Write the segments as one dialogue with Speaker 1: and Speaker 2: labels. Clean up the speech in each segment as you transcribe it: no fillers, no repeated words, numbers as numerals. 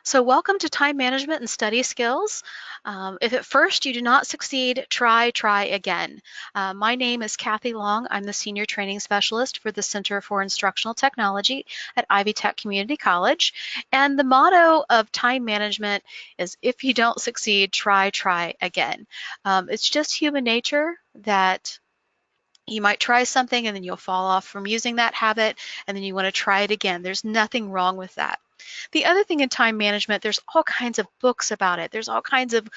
Speaker 1: So welcome to Time Management and Study Skills. If at first you do not succeed, try again. My name is Kathy Long. I'm the Senior Training Specialist for the Center for Instructional Technology at Ivy Tech Community College. And the motto of time management is if you don't succeed, try again. It's just human nature that you might try something and then you'll fall off from using that habit and then you want to try it again. There's nothing wrong with that. The other thing in time management, there's all kinds of books about it. There's all kinds of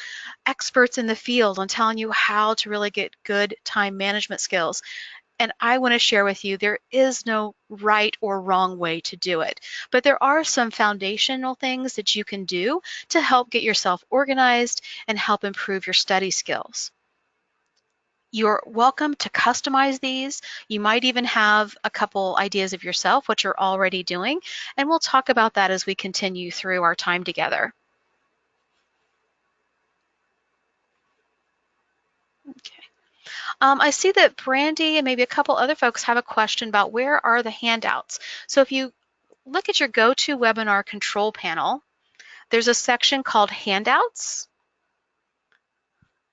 Speaker 1: experts in the field on telling you how to really get good time management skills. And I want to share with you, there is no right or wrong way to do it. But there are some foundational things that you can do to help get yourself organized and help improve your study skills. You're welcome to customize these. You might even have a couple ideas of yourself, what you're already doing, and we'll talk about that as we continue through our time together. Okay. I see that Brandy and maybe a couple other folks have a question about where are the handouts. So if you look at your GoToWebinar control panel, there's a section called Handouts,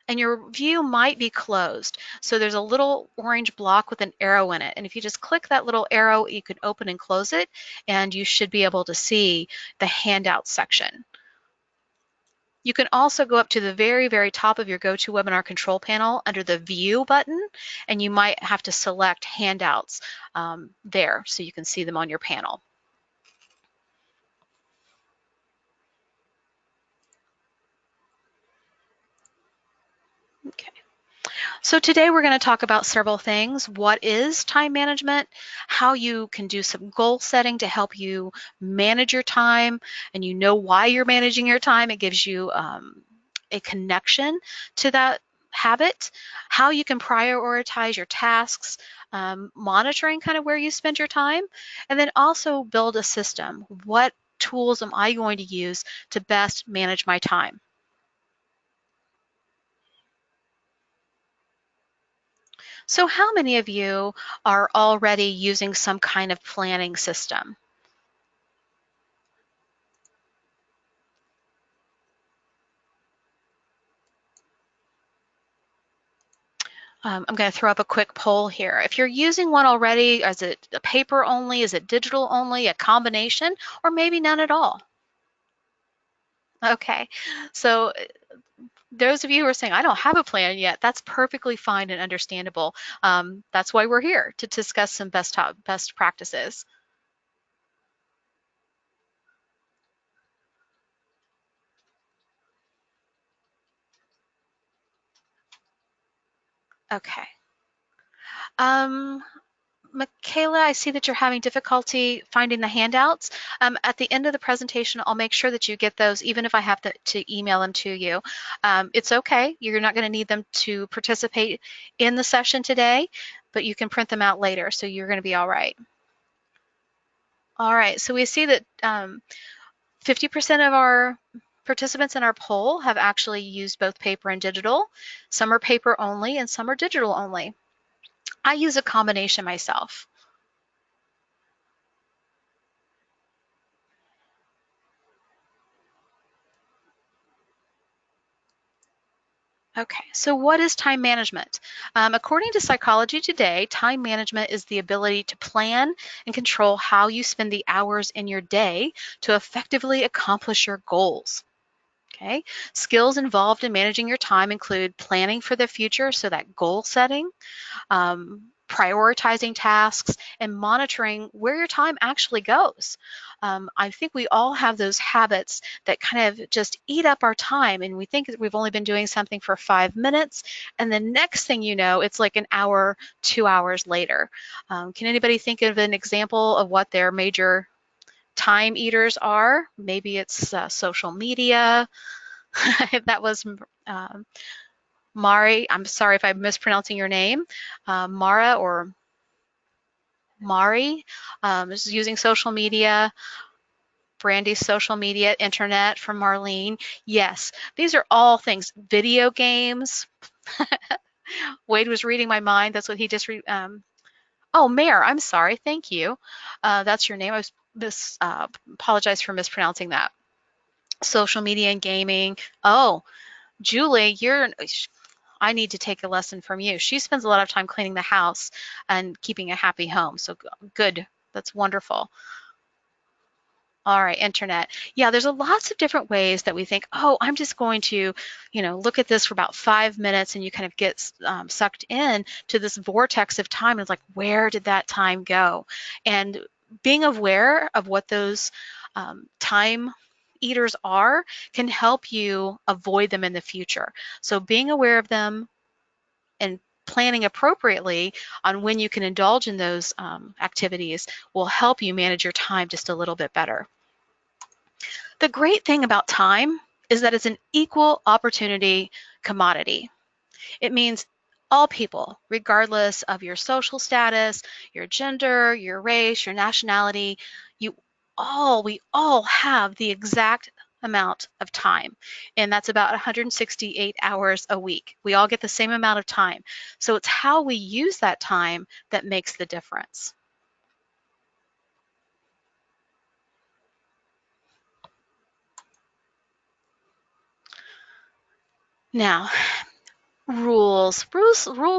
Speaker 1: and your view might be closed. So there's a little orange block with an arrow in it. And if you just click that little arrow, you can open and close it, and you should be able to see the Handouts section. You can also go up to the very, very top of your GoToWebinar control panel under the View button, and you might have to select Handouts there so you can see them on your panel. Okay. So today we're going to talk about several things. What is time management? How you can do some goal setting to help you manage your time, and you know why you're managing your time. It gives you a connection to that habit. How you can prioritize your tasks, monitoring kind of where you spend your time, and then also build a system. What tools am I going to use to best manage my time? So how many of you are already using some kind of planning system? I'm going to throw up a quick poll here. If you're using one already, is it a paper only? Is it digital only? A combination? Or maybe none at all? Okay, so those of you who are saying, I don't have a plan yet, that's perfectly fine and understandable. That's why we're here, to discuss some best practices. Okay. Michaela, I see that you're having difficulty finding the handouts. At the end of the presentation, I'll make sure that you get those, even if I have to email them to you. It's okay. You're not going to need them to participate in the session today, but you can print them out later, so you're going to be all right. All right, so we see that 50% of our participants in our poll have actually used both paper and digital. Some are paper only and some are digital only. I use a combination myself. Okay, so what is time management? According to Psychology Today, time management is the ability to plan and control how you spend the hours in your day to effectively accomplish your goals. Okay, skills involved in managing your time include planning for the future, so that goal setting, prioritizing tasks, and monitoring where your time actually goes. I think we all have those habits that kind of just eat up our time, and we think that we've only been doing something for 5 minutes, and the next thing you know, it's like an hour, 2 hours later. Can anybody think of an example of what their major time eaters are? Maybe it's social media. That was Mari. I'm sorry if I'm mispronouncing your name. Mara or Mari is using social media. Brandy's social media, internet from Marlene. Yes, these are all things. Video games. Wade was reading my mind. That's what he just oh, Mare, I'm sorry. Thank you. That's your name. I apologize for mispronouncing that. Social media and gaming. Oh, Julie, I need to take a lesson from you. She spends a lot of time cleaning the house and keeping a happy home. So good. That's wonderful. All right, internet. Yeah, there's a lots of different ways that we think, oh, I'm just going to, look at this for about 5 minutes, and you kind of get sucked in to this vortex of time. It's like, where did that time go? And being aware of what those time eaters are can help you avoid them in the future. So being aware of them and planning appropriately on when you can indulge in those activities will help you manage your time just a little bit better. The great thing about time is that it's an equal opportunity commodity. It means all people, regardless of your social status, your gender, your race, your nationality, we all have the exact amount of time. And that's about 168 hours a week. We all get the same amount of time. So it's how we use that time that makes the difference. Now, rules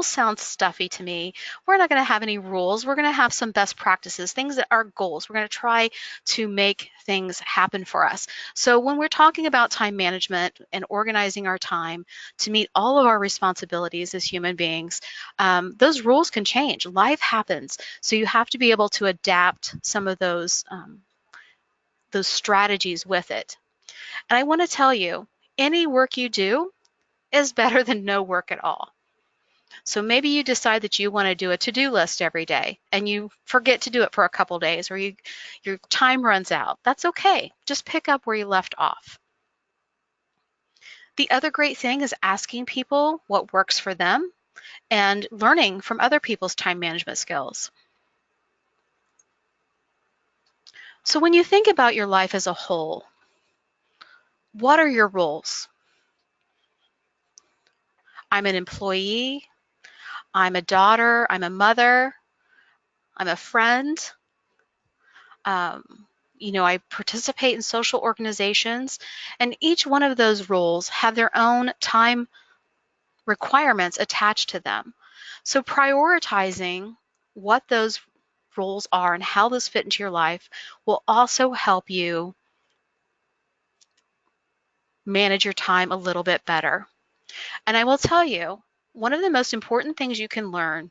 Speaker 1: sound stuffy to me. We're not going to have any rules. We're going to have some best practices, things that are goals. We're going to try to make things happen for us. So when we're talking about time management and organizing our time to meet all of our responsibilities as human beings, those rules can change. Life happens. So you have to be able to adapt some of those strategies with it. And I want to tell you, any work you do is better than no work at all. So maybe you decide that you want to do a to-do list every day and you forget to do it for a couple days, or your time runs out. That's okay. Just pick up where you left off. The other great thing is asking people what works for them and learning from other people's time management skills. So when you think about your life as a whole, what are your roles? I'm an employee, I'm a daughter, I'm a mother, I'm a friend. I participate in social organizations, and each one of those roles have their own time requirements attached to them. So prioritizing what those roles are and how those fit into your life will also help you manage your time a little bit better. And I will tell you, one of the most important things you can learn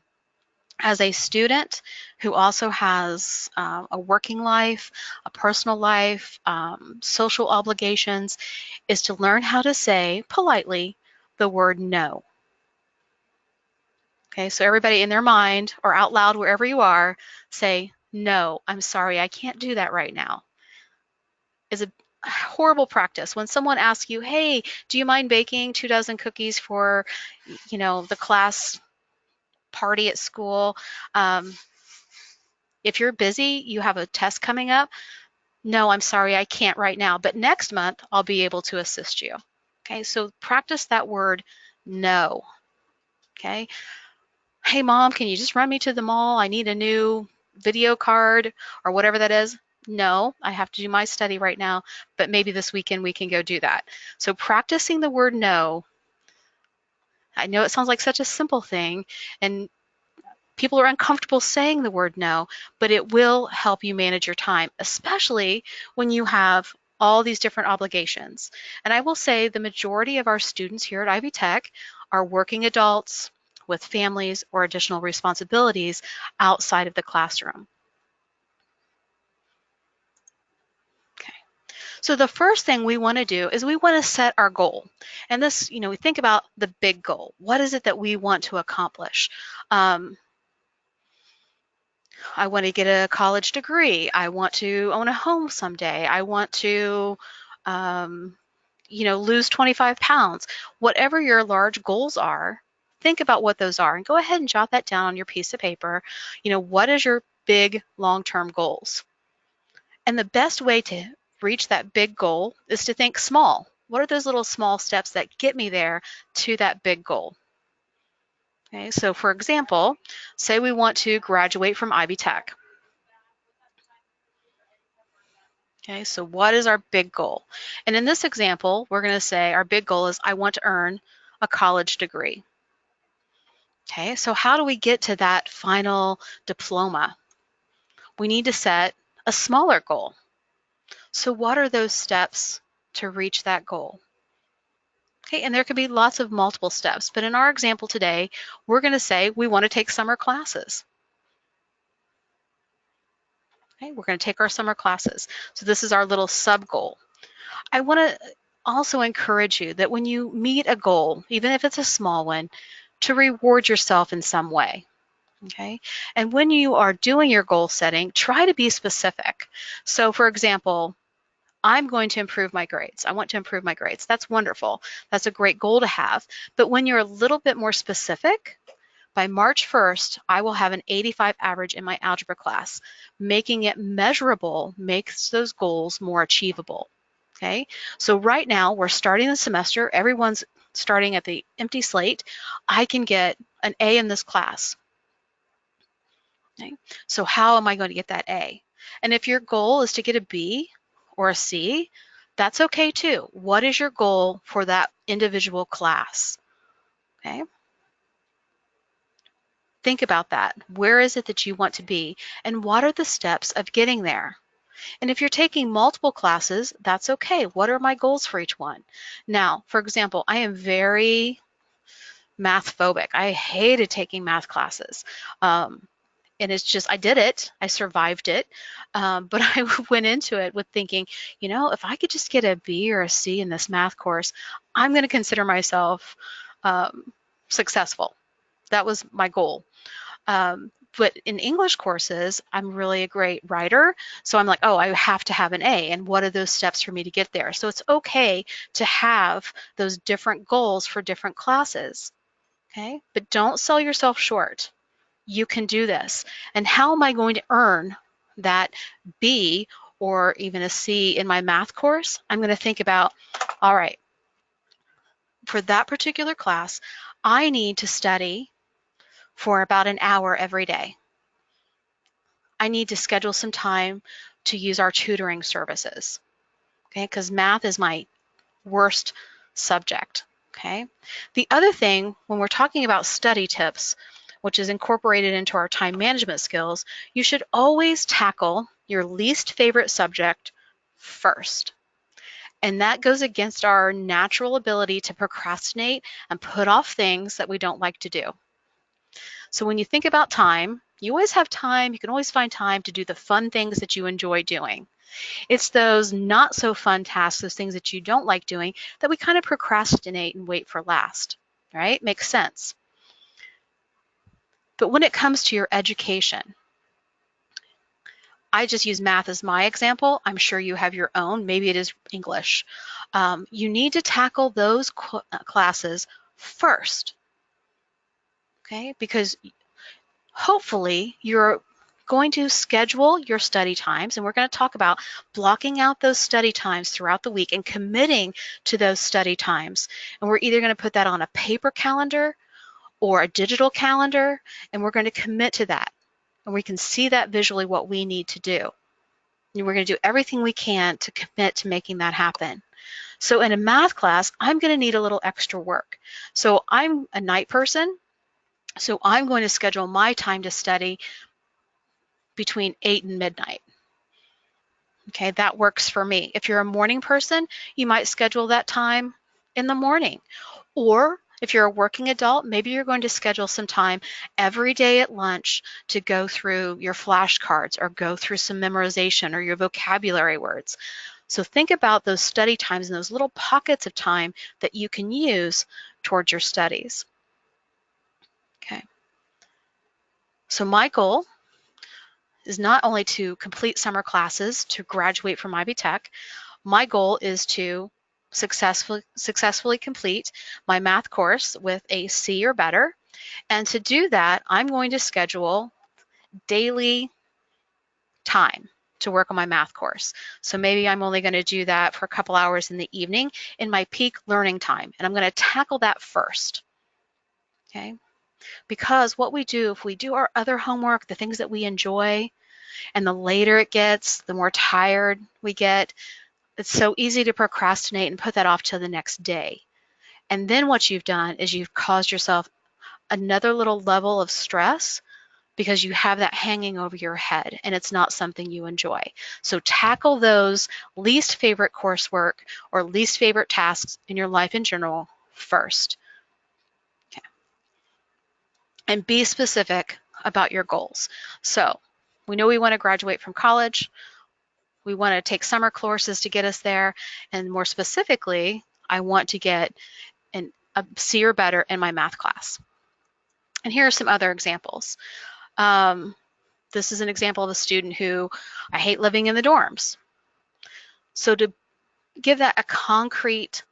Speaker 1: as a student who also has a working life, a personal life, social obligations, is to learn how to say politely the word no. Okay, so everybody in their mind or out loud, wherever you are, say, no, I'm sorry, I can't do that right now. Is a horrible practice. When someone asks you, hey, do you mind baking 2 dozen cookies for, the class party at school? If you're busy, you have a test coming up, no, I'm sorry, I can't right now, but next month I'll be able to assist you. Okay, so practice that word no. Okay, hey mom, can you just run me to the mall? I need a new video card or whatever that is. No, I have to do my study right now, but maybe this weekend we can go do that. So practicing the word no, I know it sounds like such a simple thing, and people are uncomfortable saying the word no, but it will help you manage your time, especially when you have all these different obligations. And I will say the majority of our students here at Ivy Tech are working adults with families or additional responsibilities outside of the classroom. Okay. So the first thing we want to do is we want to set our goal. And this, we think about the big goal. What is it that we want to accomplish? I want to get a college degree. I want to own a home someday. I want to, um, lose 25 pounds. Whatever your large goals are, think about what those are and go ahead and jot that down on your piece of paper. What is your big long-term goals? And the best way to reach that big goal is to think small. What are those little small steps that get me there to that big goal? Okay, so for example, say we want to graduate from Ivy Tech. Okay, so what is our big goal? And in this example, we're going to say our big goal is I want to earn a college degree. Okay, so how do we get to that final diploma? We need to set a smaller goal. So what are those steps to reach that goal? Okay, and there could be lots of multiple steps, but in our example today, we're going to say we want to take summer classes. Okay, we're going to take our summer classes. So this is our little sub goal. I want to also encourage you that when you meet a goal, even if it's a small one, to reward yourself in some way. Okay, and when you are doing your goal setting, try to be specific. So for example, I'm going to improve my grades. I want to improve my grades. That's wonderful. That's a great goal to have. But when you're a little bit more specific, by March 1st, I will have an 85 average in my algebra class. Making it measurable makes those goals more achievable. Okay, so right now we're starting the semester. Everyone's starting at the empty slate. I can get an A in this class. Okay, so how am I going to get that A? And if your goal is to get a B or a C, that's okay too. What is your goal for that individual class? Okay. Think about that. Where is it that you want to be? And what are the steps of getting there? And if you're taking multiple classes, that's okay. What are my goals for each one? Now, for example, I am very math phobic. I hated taking math classes. And it's just, I did it, I survived it, but I went into it with thinking, you know, if I could just get a B or a C in this math course, I'm going to consider myself successful. That was my goal. But in English courses, I'm really a great writer. So I'm like, oh, I have to have an A. And what are those steps for me to get there? So it's okay to have those different goals for different classes. Okay. But don't sell yourself short. You can do this. And how am I going to earn that B or even a C in my math course? I'm going to think about, all right, for that particular class, I need to study for about an hour every day. I need to schedule some time to use our tutoring services, okay? Because math is my worst subject, okay? The other thing, when we're talking about study tips, which is incorporated into our time management skills, you should always tackle your least favorite subject first. And that goes against our natural ability to procrastinate and put off things that we don't like to do. So when you think about time, you always have time, you can always find time to do the fun things that you enjoy doing. It's those not so fun tasks, those things that you don't like doing, that we kind of procrastinate and wait for last, right? Makes sense. But when it comes to your education, I just use math as my example. I'm sure you have your own. Maybe it is English. You need to tackle those classes first, okay? Because hopefully you're going to schedule your study times, and we're going to talk about blocking out those study times throughout the week and committing to those study times. And we're either going to put that on a paper calendar or a digital calendar, and we're going to commit to that. And we can see that visually what we need to do. And we're going to do everything we can to commit to making that happen. So in a math class, I'm going to need a little extra work. So I'm a night person, so I'm going to schedule my time to study between 8 and midnight. Okay, that works for me. If you're a morning person, you might schedule that time in the morning. Or if you're a working adult, maybe you're going to schedule some time every day at lunch to go through your flashcards or go through some memorization or your vocabulary words. So think about those study times and those little pockets of time that you can use towards your studies. Okay. So my goal is not only to complete summer classes to graduate from Ivy Tech. My goal is to successfully complete my math course with a C or better. And to do that, I'm going to schedule daily time to work on my math course. So maybe I'm only going to do that for a couple hours in the evening in my peak learning time. And I'm going to tackle that first. Okay? Because what we do, if we do our other homework, the things that we enjoy, And the later it gets, the more tired we get. It's so easy to procrastinate and put that off till the next day. And then what you've done is you've caused yourself another little level of stress because you have that hanging over your head and it's not something you enjoy. So tackle those least favorite coursework or least favorite tasks in your life in general first. Okay. And be specific about your goals. So we know we want to graduate from college. We want to take summer courses to get us there. And more specifically, I want to get a C or better in my math class. And here are some other examples. This is an example of a student who, I hate living in the dorms. So to give that a concrete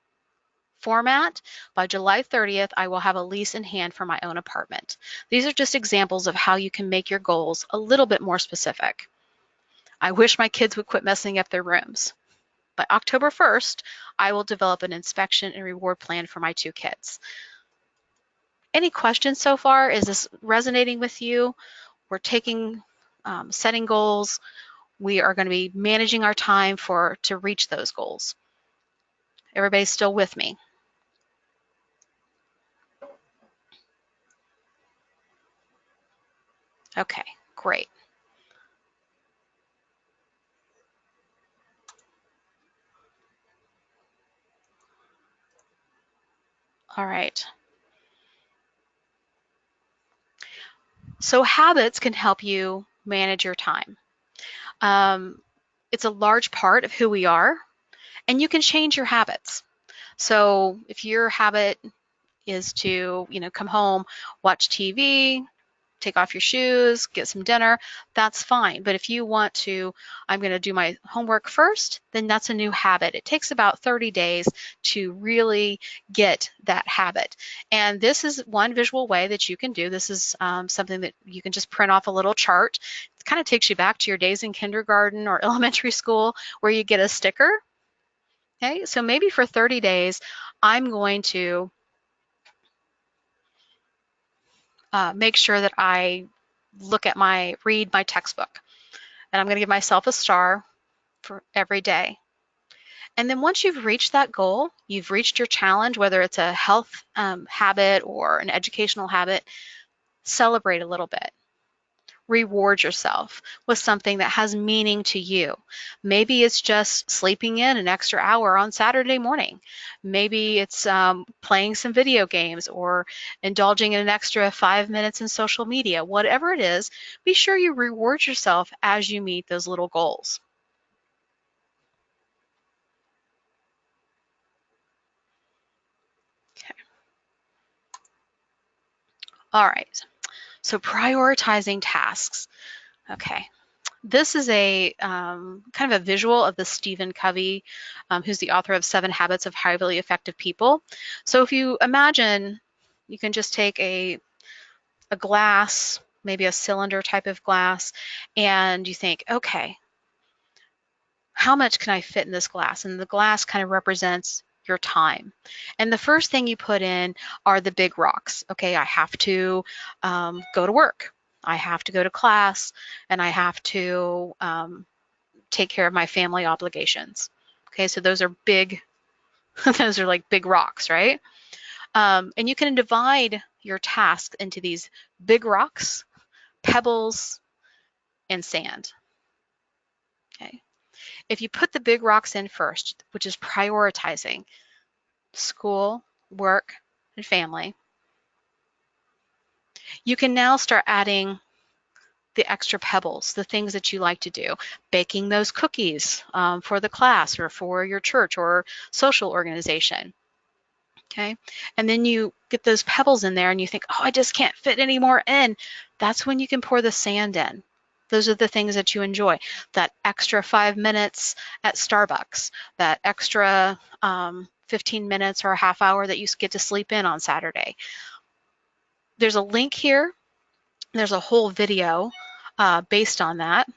Speaker 1: format, by July 30th, I will have a lease in hand for my own apartment. These are just examples of how you can make your goals a little bit more specific. I wish my kids would quit messing up their rooms. By October 1st, I will develop an inspection and reward plan for my 2 kids. Any questions so far? Is this resonating with you? We're setting goals. We are going to be managing our time to reach those goals. Everybody's still with me? Okay, great. All right. So habits can help you manage your time. It's a large part of who we are, and you can change your habits. So if your habit is to, come home, watch TV, take off your shoes, get some dinner, that's fine. But if you want to, I'm going to do my homework first, then that's a new habit. It takes about 30 days to really get that habit. And this is one visual way that you can do. This is something that you can just print off a little chart. It kind of takes you back to your days in kindergarten or elementary school where you get a sticker. Okay, so maybe for 30 days, I'm going to make sure that I read my textbook. And I'm going to give myself a star for every day. And then once you've reached that goal, you've reached your challenge, whether it's a health habit or an educational habit, celebrate a little bit. Reward yourself with something that has meaning to you. Maybe it's just sleeping in an extra hour on Saturday morning. Maybe it's playing some video games or indulging in an extra 5 minutes in social media. Whatever it is, be sure you reward yourself as you meet those little goals. Okay. All right, so prioritizing tasks. Okay. This is a kind of a visual of the Stephen Covey, who's the author of 7 Habits of Highly Effective People. So if you imagine, you can just take a glass, maybe a cylinder type of glass, and you think, okay, how much can I fit in this glass? And the glass kind of represents your time. And the first thing you put in are the big rocks. Okay, I have to go to work. I have to go to class, and I have to take care of my family obligations. Okay, so those are big, those are like big rocks, right? And you can divide your task into these big rocks, pebbles, and sand. Okay, if you put the big rocks in first, which is prioritizing school, work, and family, you can now start adding the extra pebbles, the things that you like to do, baking those cookies for the class or for your church or social organization. Okay, and then you get those pebbles in there and you think, oh, I just can't fit any more in. That's when you can pour the sand in. Those are the things that you enjoy. That extra 5 minutes at Starbucks, that extra 15 minutes or a half hour that you get to sleep in on Saturday. There's a link here. There's a whole video based on that,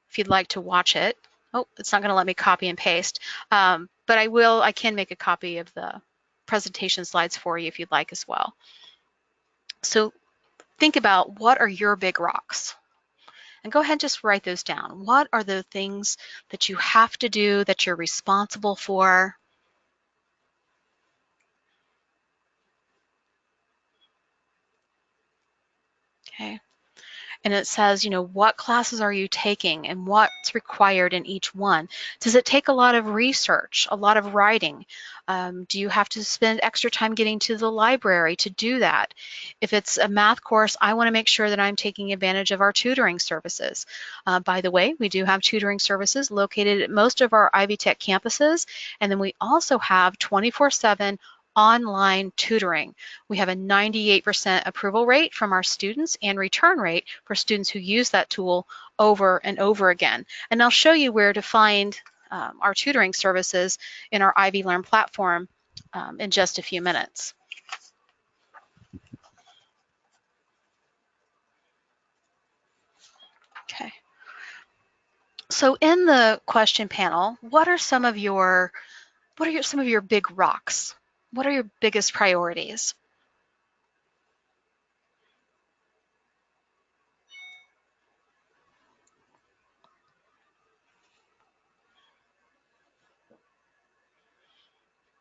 Speaker 1: if you'd like to watch it. Oh, it's not going to let me copy and paste, but I can make a copy of the presentation slides for you if you'd like as well. So think about what are your big rocks. And go ahead and just write those down. What are the things that you have to do, that you're responsible for? Okay. And it says, what classes are you taking and what's required in each one? Does it take a lot of research, a lot of writing? Do you have to spend extra time getting to the library to do that? If it's a math course, I want to make sure that I'm taking advantage of our tutoring services. By the way, we do have tutoring services located at most of our Ivy Tech campuses, and then we also have 24/7 online tutoring. We have a 98% approval rate from our students and return rate for students who use that tool over and over again. And I'll show you where to find our tutoring services in our IvyLearn platform in just a few minutes. Okay. So in the question panel, what are some of your big rocks? What are your biggest priorities?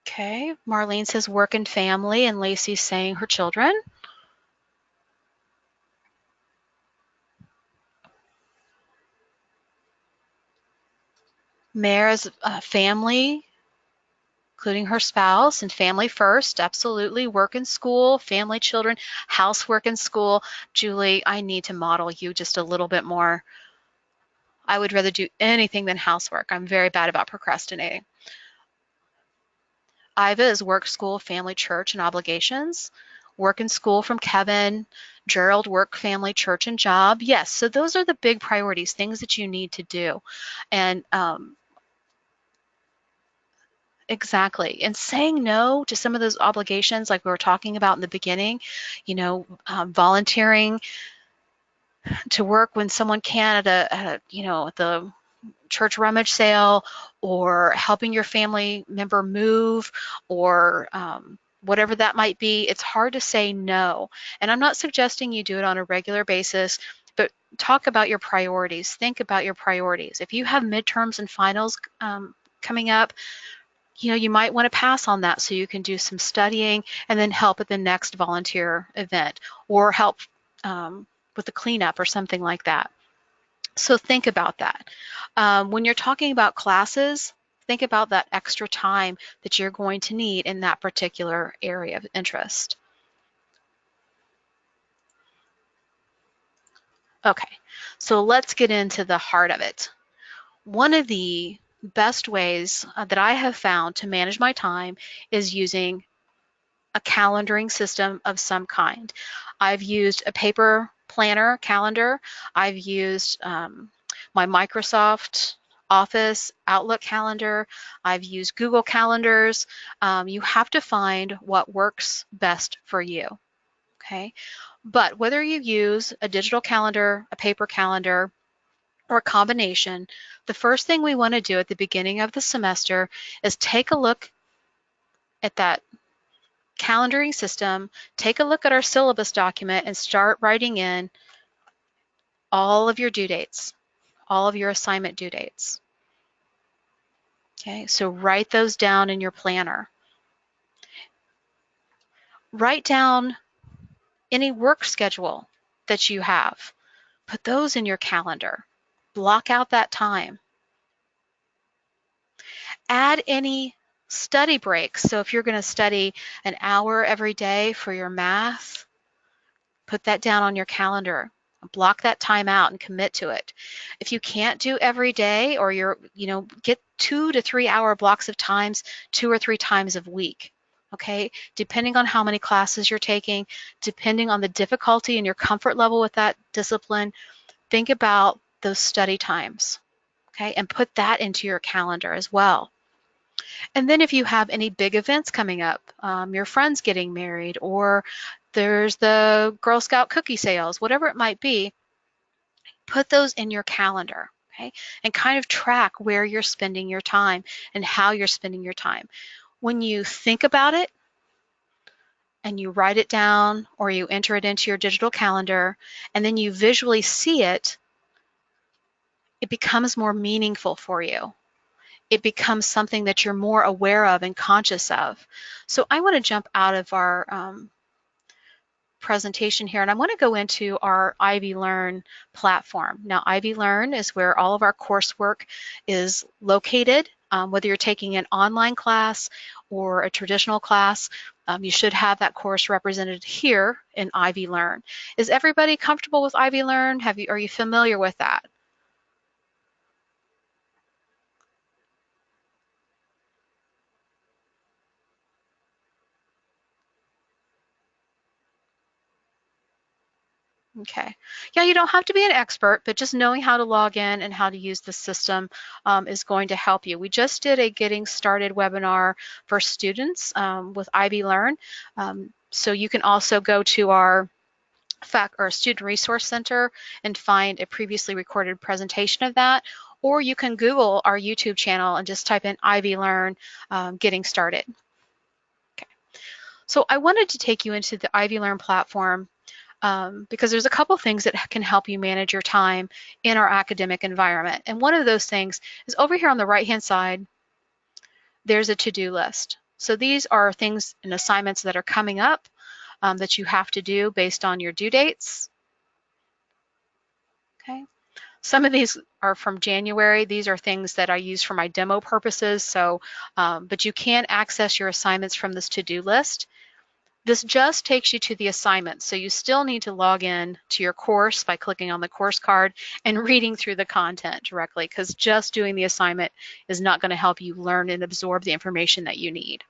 Speaker 1: Okay, Marlene says work and family, and Lacey's saying her children. Mare's family, including her spouse, and family first, absolutely. Work and school, family, children, housework and school. Julie, I need to model you just a little bit more. I would rather do anything than housework. I'm very bad about procrastinating. Iva is work, school, family, church, and obligations. Work and school from Kevin. Gerald, work, family, church, and job. Yes, so those are the big priorities, things that you need to do. And exactly. And saying no to some of those obligations, like we were talking about in the beginning, volunteering to work when someone can at the church rummage sale, or helping your family member move, or whatever that might be. It's hard to say no. And I'm not suggesting you do it on a regular basis, but talk about your priorities. Think about your priorities. If you have midterms and finals coming up, you might want to pass on that so you can do some studying and then help at the next volunteer event, or help with the cleanup or something like that. So think about that. When you're talking about classes, think about that extra time that you're going to need in that particular area of interest. Okay, so let's get into the heart of it. One of the best ways that I have found to manage my time is using a calendaring system of some kind. I've used a paper planner calendar. I've used my Microsoft Office Outlook calendar. I've used Google calendars. You have to find what works best for you. Okay. But whether you use a digital calendar, a paper calendar, or a combination, the first thing we want to do at the beginning of the semester is take a look at that calendaring system, take a look at our syllabus document, and start writing in all of your due dates, all of your assignment due dates. Okay, so write those down in your planner. Write down any work schedule that you have. Put those in your calendar. Block out that time. Add any study breaks. So if you're going to study an hour every day for your math, put that down on your calendar. Block that time out and commit to it. If you can't do every day, or get 2 to 3 hour blocks of times 2 or 3 times a week. Okay, depending on how many classes you're taking, depending on the difficulty and your comfort level with that discipline, think about those study times. Okay, and put that into your calendar as well. And then if you have any big events coming up, your friend's getting married, or there's the Girl Scout cookie sales, whatever it might be, put those in your calendar, okay? And kind of track where you're spending your time and how you're spending your time. When you think about it, and you write it down or you enter it into your digital calendar and then you visually see it, it becomes more meaningful for you. It becomes something that you're more aware of and conscious of. So I want to jump out of our presentation here, and I want to go into our IvyLearn platform. Now, IvyLearn is where all of our coursework is located. Whether you're taking an online class or a traditional class, you should have that course represented here in IvyLearn. Is everybody comfortable with IvyLearn? Are you familiar with that? Okay. Yeah, you don't have to be an expert, but just knowing how to log in and how to use the system is going to help you. We just did a Getting Started webinar for students with IvyLearn. So you can also go to our Student Resource Center and find a previously recorded presentation of that, or you can Google our YouTube channel and just type in IvyLearn Getting Started. Okay. So I wanted to take you into the IvyLearn platform because there's a couple things that can help you manage your time in our academic environment. And one of those things is over here on the right-hand side, there's a to-do list. So these are things and assignments that are coming up that you have to do based on your due dates. Okay. Some of these are from January. These are things that I use for my demo purposes. So, but you can access your assignments from this to-do list. This just takes you to the assignment, so you still need to log in to your course by clicking on the course card and reading through the content directly, because just doing the assignment is not going to help you learn and absorb the information that you need.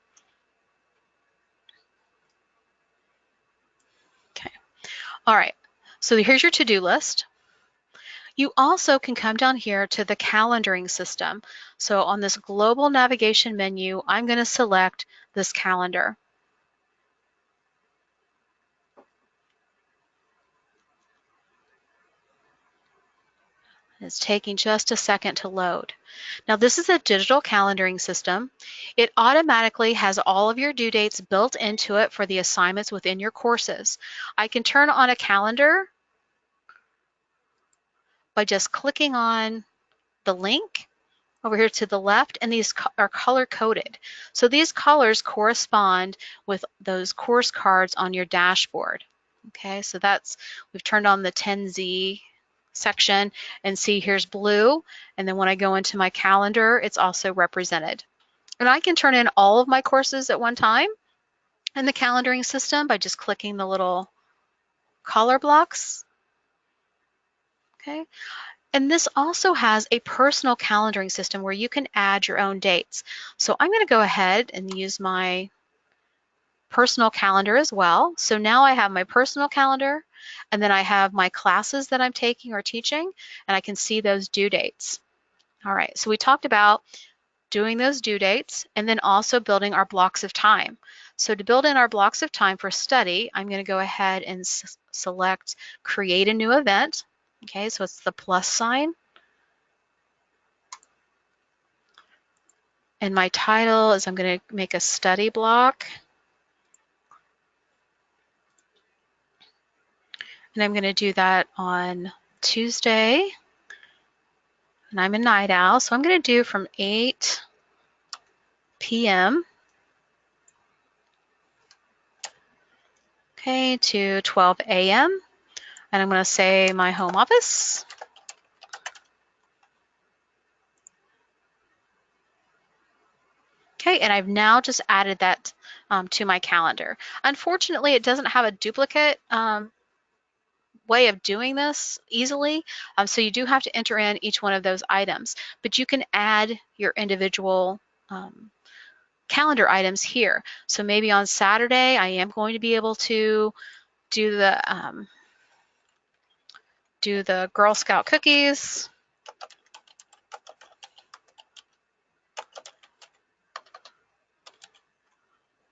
Speaker 1: Okay. All right. So here's your to-do list. You also can come down here to the calendaring system. So on this global navigation menu, I'm going to select this calendar. It's taking just a second to load. Now this is a digital calendaring system. It automatically has all of your due dates built into it for the assignments within your courses. I can turn on a calendar by just clicking on the link over here to the left, and these are color coded. So these colors correspond with those course cards on your dashboard. Okay, so we've turned on the 10Z section, and see here's blue, and then when I go into my calendar, it's also represented. And I can turn in all of my courses at one time in the calendaring system by just clicking the little color blocks. Okay. And this also has a personal calendaring system where you can add your own dates. So I'm going to go ahead and use my personal calendar as well. So now I have my personal calendar, and then I have my classes that I'm taking or teaching, and I can see those due dates. All right, so we talked about doing those due dates and then also building our blocks of time. So to build in our blocks of time for study, I'm going to go ahead and select create a new event. Okay, so it's the plus sign. And my title is I'm going to make a study block. And I'm going to do that on Tuesday. And I'm a night owl, so I'm going to do from 8 p.m. okay, to 12 a.m. And I'm going to say my home office. Okay, and I've now just added that to my calendar. Unfortunately, it doesn't have a duplicate way of doing this easily, so you do have to enter in each one of those items, but you can add your individual calendar items here. So maybe on Saturday, I am going to be able to do the Girl Scout cookies.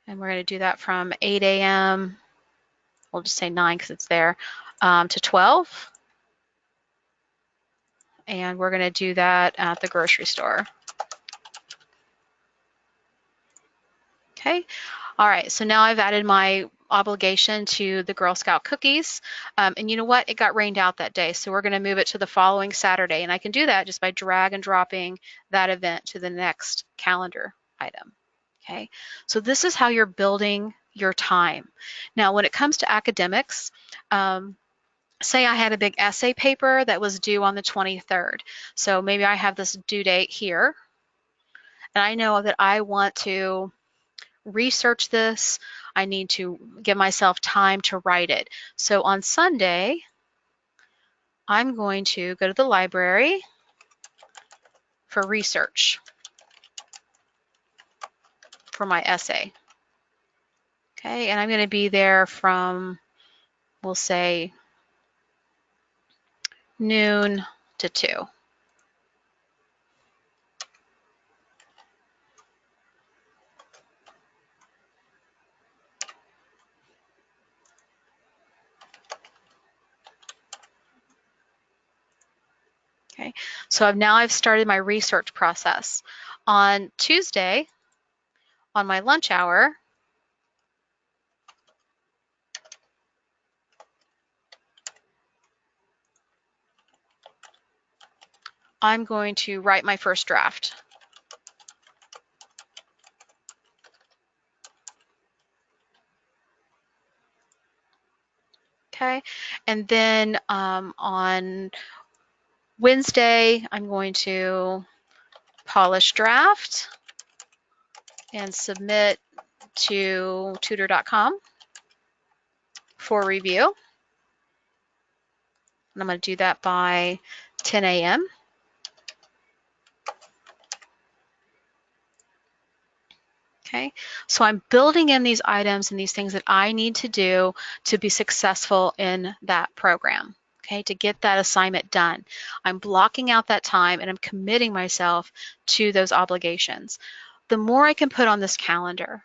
Speaker 1: And we're going to do that from 8 a.m. We'll just say 9 because it's there, to 12. And we're going to do that at the grocery store. Okay. All right. So now I've added my obligation to the Girl Scout cookies. And you know what? It got rained out that day, so we're going to move it to the following Saturday. And I can do that just by drag and dropping that event to the next calendar item. Okay, so this is how you're building your time. Now, when it comes to academics, say I had a big essay paper that was due on the 23rd. So maybe I have this due date here, and I know that I want to research this. I need to give myself time to write it. So on Sunday, I'm going to go to the library for research for my essay. Okay, and I'm going to be there from, we'll say, noon to 2. Okay, so now I've started my research process. On Tuesday, on my lunch hour, I'm going to write my first draft. Okay, and then on Wednesday, I'm going to polish draft and submit to tutor.com for review. And I'm going to do that by 10 a.m. Okay, so I'm building in these items and these things that I need to do to be successful in that program. Okay, to get that assignment done. I'm blocking out that time and I'm committing myself to those obligations. The more I can put on this calendar,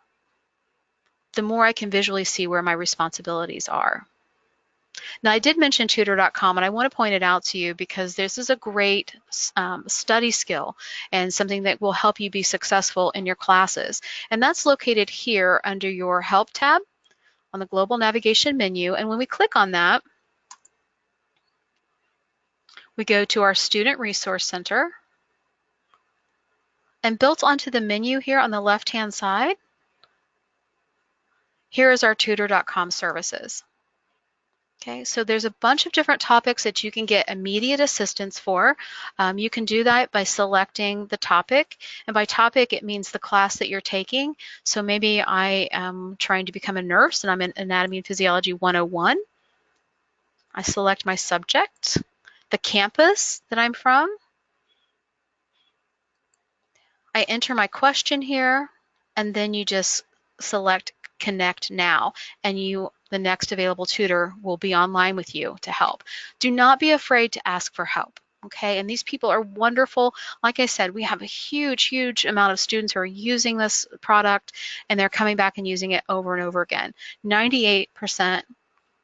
Speaker 1: the more I can visually see where my responsibilities are. Now, I did mention tutor.com, and I want to point it out to you because this is a great study skill and something that will help you be successful in your classes. And that's located here under your Help tab on the global navigation menu. And when we click on that, we go to our Student Resource Center. And built onto the menu here on the left-hand side, here is our tutor.com services. Okay, so there's a bunch of different topics that you can get immediate assistance for. You can do that by selecting the topic, and by topic it means the class that you're taking. So maybe I am trying to become a nurse and I'm in Anatomy and Physiology 101. I select my subject, the campus that I'm from. I enter my question here, and then you just select Connect Now, and the next available tutor will be online with you to help. Do not be afraid to ask for help, okay? And these people are wonderful. Like I said, we have a huge amount of students who are using this product, and they're coming back and using it over and over again. 98%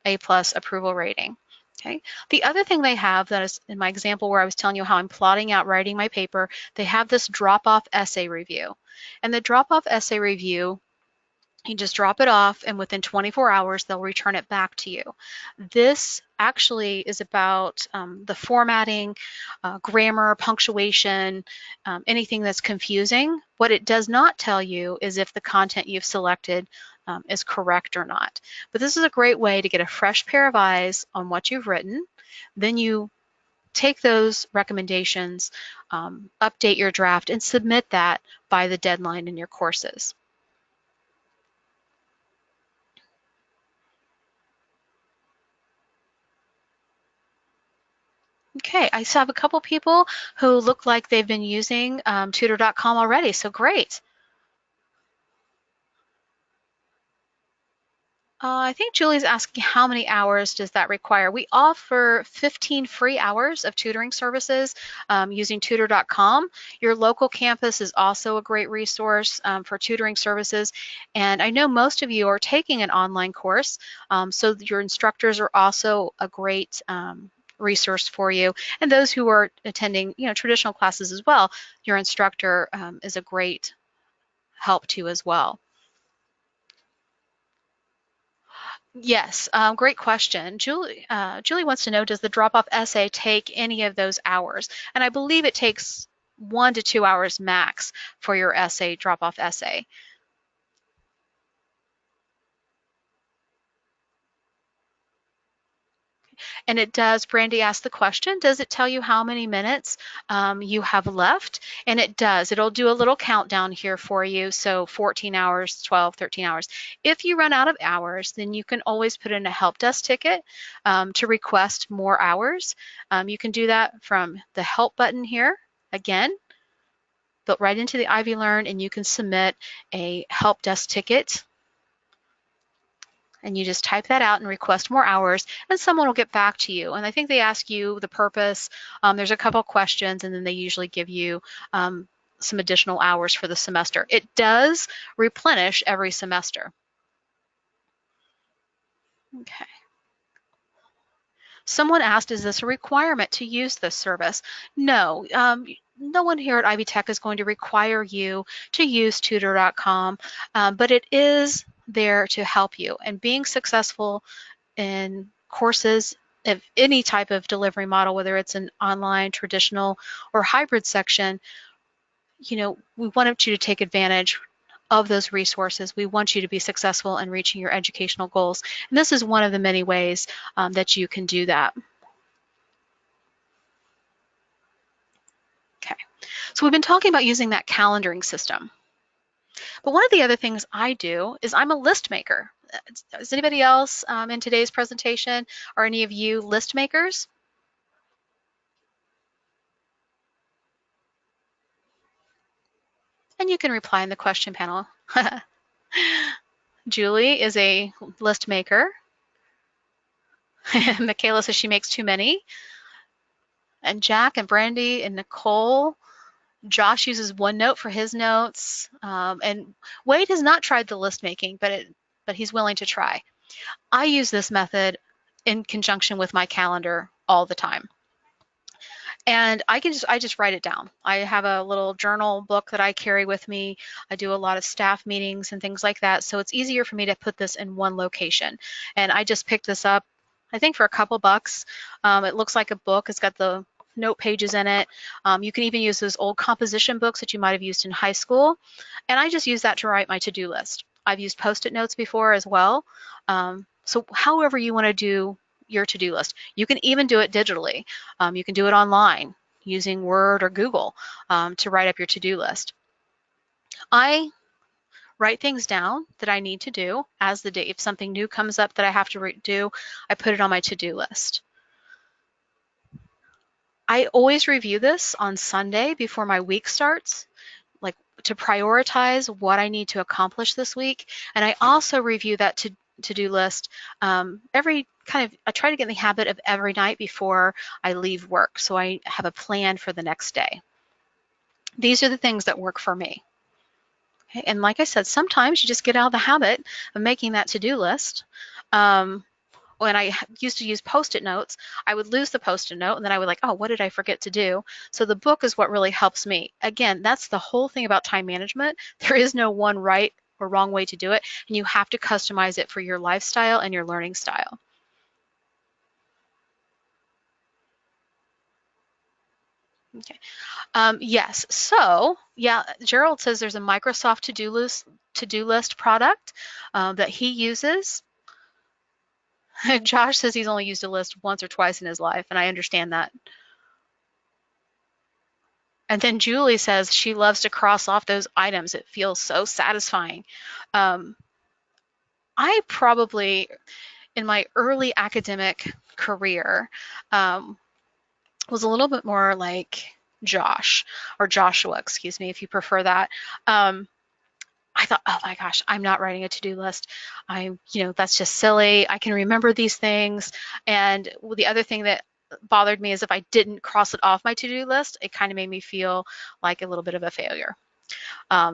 Speaker 1: A+ approval rating. Okay. The other thing they have, that is in my example where I was telling you how I'm plotting out writing my paper, they have this drop-off essay review. And the drop-off essay review, you just drop it off and within 24 hours they'll return it back to you. This actually is about the formatting, grammar, punctuation, anything that's confusing. What it does not tell you is if the content you've selected is correct or not. But this is a great way to get a fresh pair of eyes on what you've written. Then you take those recommendations, update your draft, and submit that by the deadline in your courses. Okay, I still have a couple people who look like they've been using tutor.com already, so great. I think Julie's asking how many hours does that require? We offer 15 free hours of tutoring services using tutor.com. Your local campus is also a great resource for tutoring services. And I know most of you are taking an online course, so your instructors are also a great resource for you. And those who are attending, traditional classes as well, your instructor is a great help to as well. Yes, great question. Julie wants to know, does the drop-off essay take any of those hours? And I believe it takes 1 to 2 hours max for your essay, drop-off essay. And it does, Brandy asked the question, does it tell you how many minutes you have left? And it does. It'll do a little countdown here for you. So 14 hours, 12, 13 hours. If you run out of hours, then you can always put in a help desk ticket to request more hours. You can do that from the help button here. Again, built right into the IvyLearn, and you can submit a help desk ticket, and you just type that out and request more hours, and someone will get back to you. And I think they ask you the purpose. There's a couple questions, and then they usually give you some additional hours for the semester. It does replenish every semester. Okay. Someone asked, is this a requirement to use this service? No. No one here at Ivy Tech is going to require you to use tutor.com, but it is there to help you. And being successful in courses of any type of delivery model, whether it's an online, traditional, or hybrid section, we want you to take advantage of those resources. We want you to be successful in reaching your educational goals. And this is one of the many ways that you can do that. Okay, so we've been talking about using that calendaring system. But one of the other things I do is I'm a list maker. Is anybody else in today's presentation, or any of you list makers? And you can reply in the question panel. Julie is a list maker. Michaela says she makes too many. And Jack and Brandy and Nicole. Josh uses OneNote for his notes. And Wade has not tried the list making, but he's willing to try. I use this method in conjunction with my calendar all the time. And I just write it down. I have a little journal book that I carry with me. I do a lot of staff meetings and things like that. So it's easier for me to put this in one location. And I just picked this up, I think for a couple bucks. It looks like a book. It's got the note pages in it. You can even use those old composition books that you might have used in high school. And I just use that to write my to-do list. I've used Post-it notes before as well. So however you want to do your to-do list. You can even do it digitally. You can do it online using Word or Google to write up your to-do list. I write things down that I need to do as the day. If something new comes up that I have to do, I put it on my to-do list. I always review this on Sunday before my week starts, like to prioritize what I need to accomplish this week. And I also review that to-do list I try to get in the habit of every night before I leave work, so I have a plan for the next day. These are the things that work for me. Okay? And like I said, sometimes you just get out of the habit of making that to-do list. When I used to use Post-it notes, I would lose the Post-it note, and then I would oh, what did I forget to do? So the book is what really helps me. Again, that's the whole thing about time management. There is no one right or wrong way to do it, and you have to customize it for your lifestyle and your learning style. Okay. Yes. So, yeah, Gerald says there's a Microsoft to-do list product that he uses. Josh says he's only used a list once or twice in his life, and I understand that. And then Julie says she loves to cross off those items. It feels so satisfying. I probably, in my early academic career, was a little bit more like Josh, or Joshua, excuse me, if you prefer that. I thought, oh my gosh, I'm not writing a to-do list. That's just silly. I can remember these things. And the other thing that bothered me is if I didn't cross it off my to-do list, it kind of made me feel like a little bit of a failure.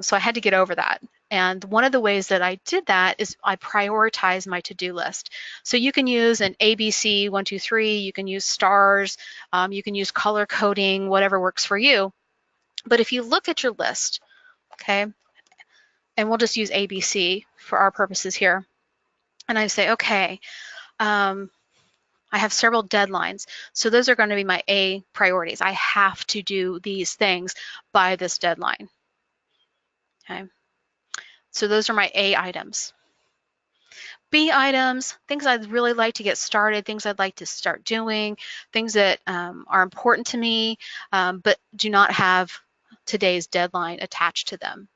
Speaker 1: So I had to get over that. And one of the ways that I did that is I prioritize my to-do list. So you can use an ABC 1, 2, 3. You can use stars. You can use color coding, whatever works for you. But if you look at your list, okay, and we'll just use ABC for our purposes here. and I say, okay, I have several deadlines. So those are going to be my A priorities. I have to do these things by this deadline. Okay. So those are my A items. B items, things I'd really like to get started, things I'd like to start doing, things that are important to me, but do not have today's deadline attached to them.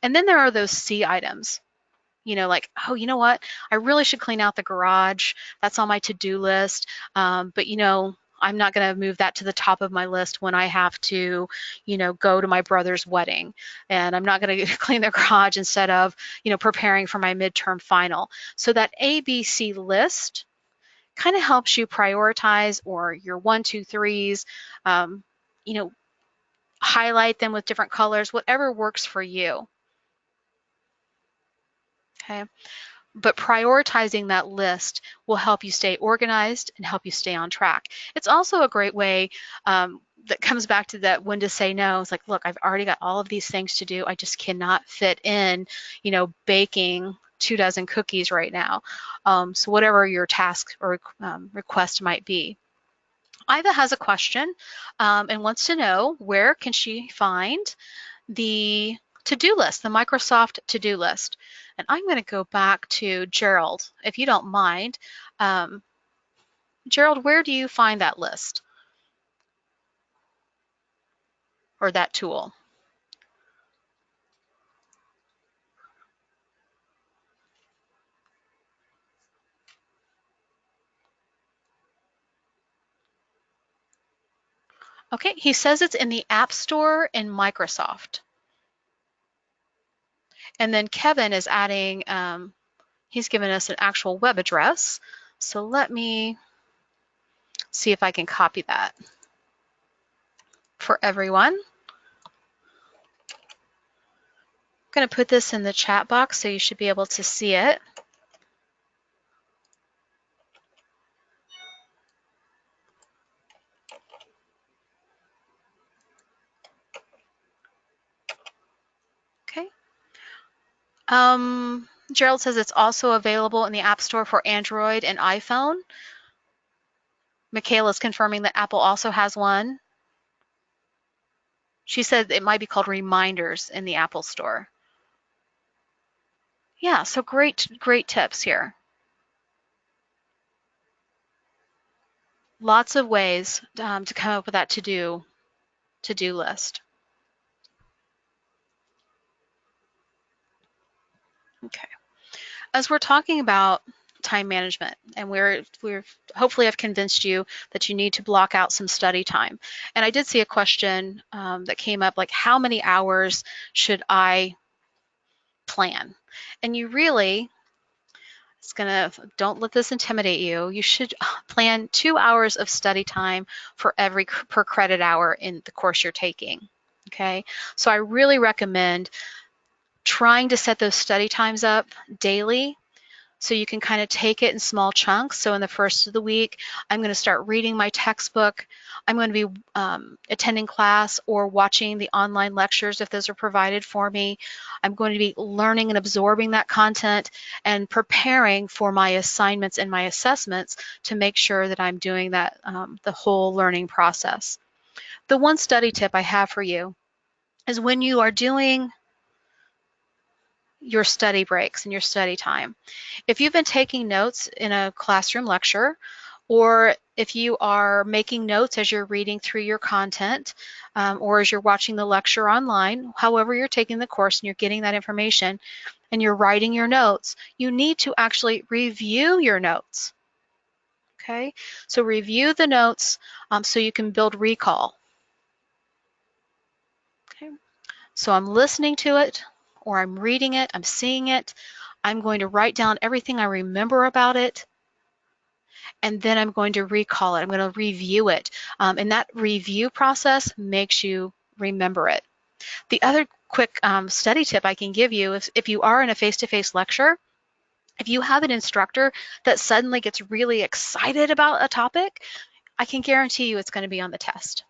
Speaker 1: And then there are those C items. Like, oh, you know what? I really should clean out the garage. That's on my to-do list. But, I'm not going to move that to the top of my list when I have to, go to my brother's wedding. And I'm not going to clean the garage instead of, preparing for my midterm final. So that ABC list kind of helps you prioritize, or your 1, 2, 3s, you know, highlight them with different colors, whatever works for you. Okay. But prioritizing that list will help you stay organized and help you stay on track. It's also a great way that comes back to that when to say no. It's like, look, I've already got all of these things to do. I just cannot fit in, baking 2 dozen cookies right now. So whatever your task or request might be. Iva has a question and wants to know, where can she find the to-do list, the Microsoft to-do list? And I'm going to go back to Gerald, if you don't mind. Gerald, where do you find that list or that tool? Okay, he says it's in the App Store in Microsoft. And then Kevin is adding, he's given us an actual web address. So let me see if I can copy that for everyone. I'm going to put this in the chat box so you should be able to see it. Okay. Gerald says it's also available in the App Store for Android and iPhone. Michaela's confirming that Apple also has one. She said it might be called Reminders in the Apple Store. Yeah, so great tips here. Lots of ways to come up with that to-do list. Okay. As we're talking about time management, and we're hopefully I've convinced you that you need to block out some study time. And I did see a question that came up, like, how many hours should I plan? And you really, don't let this intimidate you. You should plan 2 hours of study time for per credit hour in the course you're taking. Okay, so I really recommend trying to set those study times up daily, so you can kind of take it in small chunks. So in the first of the week, I'm going to start reading my textbook. I'm going to be attending class or watching the online lectures if those are provided for me. I'm going to be learning and absorbing that content and preparing for my assignments and my assessments to make sure that I'm doing that, the whole learning process. The one study tip I have for you is, when you are doing your study breaks and your study time, if you've been taking notes in a classroom lecture, or if you are making notes as you're reading through your content, or as you're watching the lecture online, however you're taking the course and you're getting that information and you're writing your notes, you need to actually review your notes. Okay, so review the notes so you can build recall. Okay, so I'm listening to it, or I'm reading it, I'm seeing it. I'm going to write down everything I remember about it, and then I'm going to recall it. I'm going to review it. And that review process makes you remember it. The other quick study tip I can give you is, if you are in a face-to-face lecture, if you have an instructor that suddenly gets really excited about a topic, I can guarantee you it's going to be on the test.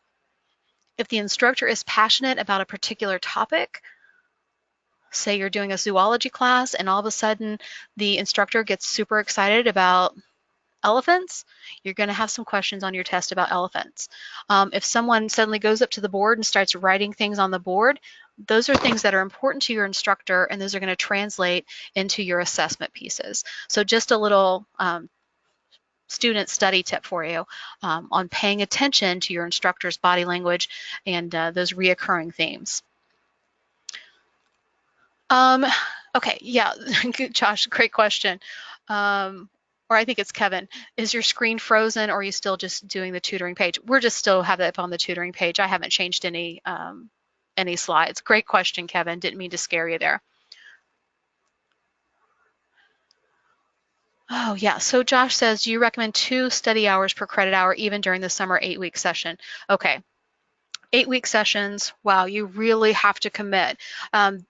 Speaker 1: If the instructor is passionate about a particular topic, say you're doing a zoology class and all of a sudden the instructor gets super excited about elephants, you're going to have some questions on your test about elephants. If someone suddenly goes up to the board and starts writing things on the board, those are things that are important to your instructor, and those are going to translate into your assessment pieces. So just a little student study tip for you on paying attention to your instructor's body language and those reoccurring themes. Okay, yeah, Josh, great question. Or I think it's Kevin. Is your screen frozen, or are you still just doing the tutoring page? We're just still have it up on the tutoring page. I haven't changed any slides. Great question, Kevin. Didn't mean to scare you there. Oh, yeah. So Josh says, do you recommend 2 study hours per credit hour even during the summer 8-week session? Okay. 8-week sessions, wow, you really have to commit.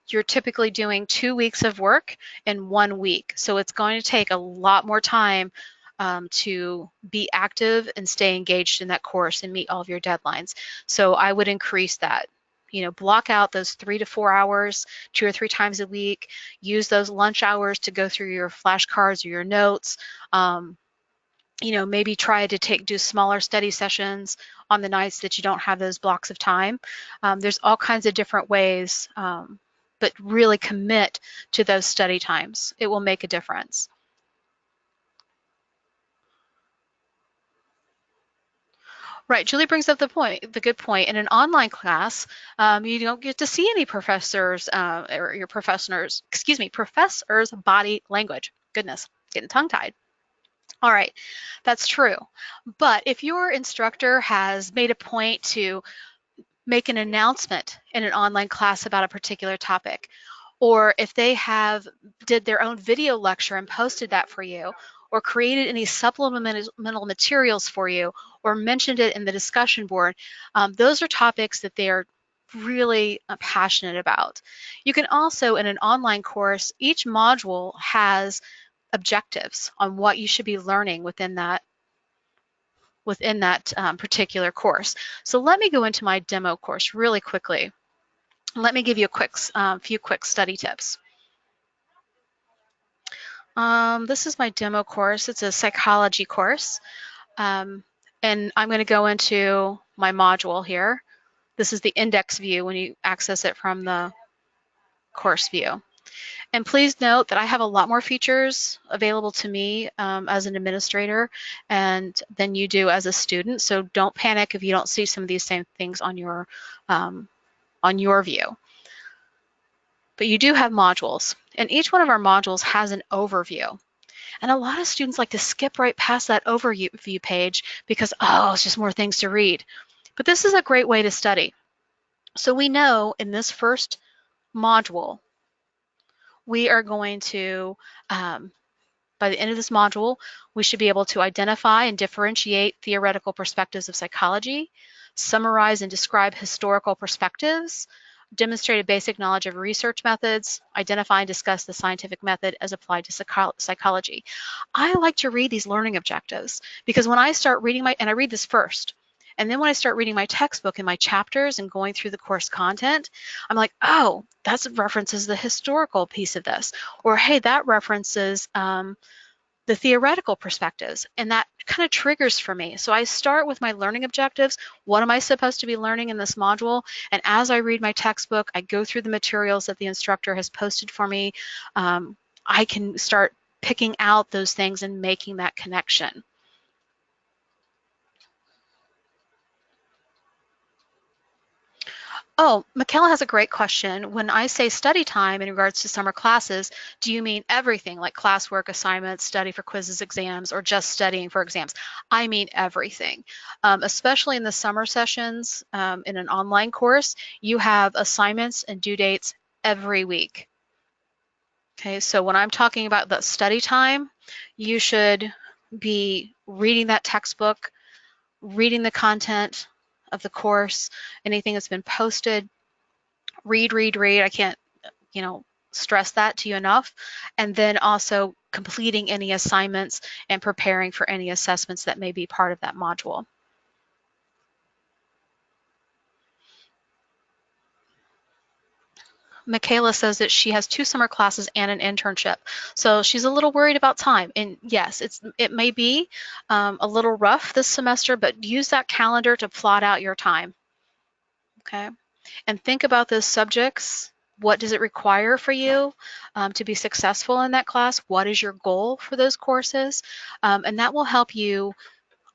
Speaker 1: You're typically doing 2 weeks of work in 1 week. So it's going to take a lot more time to be active and stay engaged in that course and meet all of your deadlines. So I would increase that. You know, block out those 3 to 4 hours 2 or 3 times a week. Use those lunch hours to go through your flashcards or your notes. You know, maybe try to do smaller study sessions on the nights that you don't have those blocks of time. There's all kinds of different ways, but really commit to those study times. It will make a difference. Right, Julie brings up the good point. In an online class, you don't get to see any professors or your professor's body language. Goodness, getting tongue-tied. All right, that's true. But if your instructor has made a point to make an announcement in an online class about a particular topic, or if they have did their own video lecture and posted that for you, or created any supplemental materials for you, or mentioned it in the discussion board, those are topics that they are really passionate about. You can also, in an online course, each module has objectives on what you should be learning within that particular course. So let me go into my demo course really quickly. Let me give you a few quick study tips. This is my demo course. It's a psychology course. And I'm going to go into my module here. This is the index view when you access it from the course view. And please note that I have a lot more features available to me as an administrator and than you do as a student. So don't panic if you don't see some of these same things on your view. But you do have modules, and each one of our modules has an overview. And a lot of students like to skip right past that overview page because, oh, it's just more things to read. But this is a great way to study. So we know in this first module, we are going to, by the end of this module, we should be able to identify and differentiate theoretical perspectives of psychology, summarize and describe historical perspectives, demonstrate a basic knowledge of research methods, identify and discuss the scientific method as applied to psychology. I like to read these learning objectives because when I start reading and I read this first, and then when I start reading my textbook and my chapters and going through the course content, I'm like, oh, that references the historical piece of this. Or, hey, that references the theoretical perspectives, and that kind of triggers for me. So I start with my learning objectives. What am I supposed to be learning in this module? And as I read my textbook, I go through the materials that the instructor has posted for me. I can start picking out those things and making that connection. Oh, Michaela has a great question. When I say study time in regards to summer classes, do you mean everything like classwork, assignments, study for quizzes, exams, or just studying for exams? I mean everything. Especially in the summer sessions in an online course, you have assignments and due dates every week. Okay, so when I'm talking about the study time, you should be reading that textbook, reading the content of the course, anything that's been posted. Read, read, read. I can't, stress that to you enough. And then also completing any assignments and preparing for any assessments that may be part of that module. Michaela says that she has 2 summer classes and an internship, so she's a little worried about time. And yes, it may be a little rough this semester, but use that calendar to plot out your time. Okay, and think about those subjects. What does it require for you to be successful in that class? What is your goal for those courses? And that will help you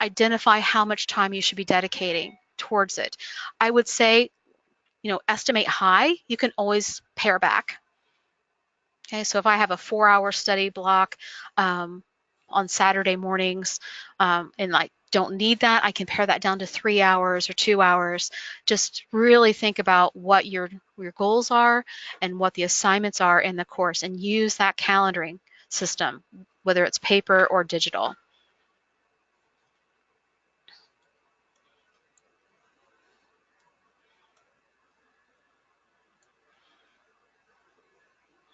Speaker 1: identify how much time you should be dedicating towards it. I would say, estimate high. You can always pare back. Okay, so if I have a 4-hour study block on Saturday mornings and like don't need that, I can pare that down to 3 hours or 2 hours. Just really think about what your goals are and what the assignments are in the course, and use that calendaring system, whether it's paper or digital.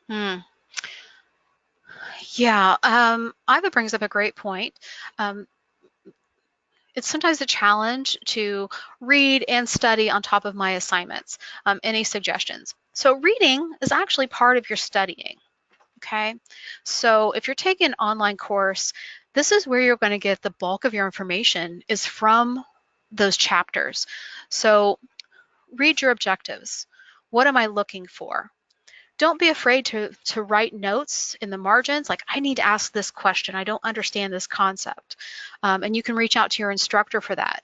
Speaker 1: Hmm. Yeah, Iva brings up a great point. Um, it's sometimes a challenge to read and study on top of my assignments. Any suggestions? So reading is actually part of your studying, okay? So if you're taking an online course, this is where you're going to get the bulk of your information is from those chapters. So read your objectives. What am I looking for? Don't be afraid to write notes in the margins, like I need to ask this question, I don't understand this concept. And you can reach out to your instructor for that.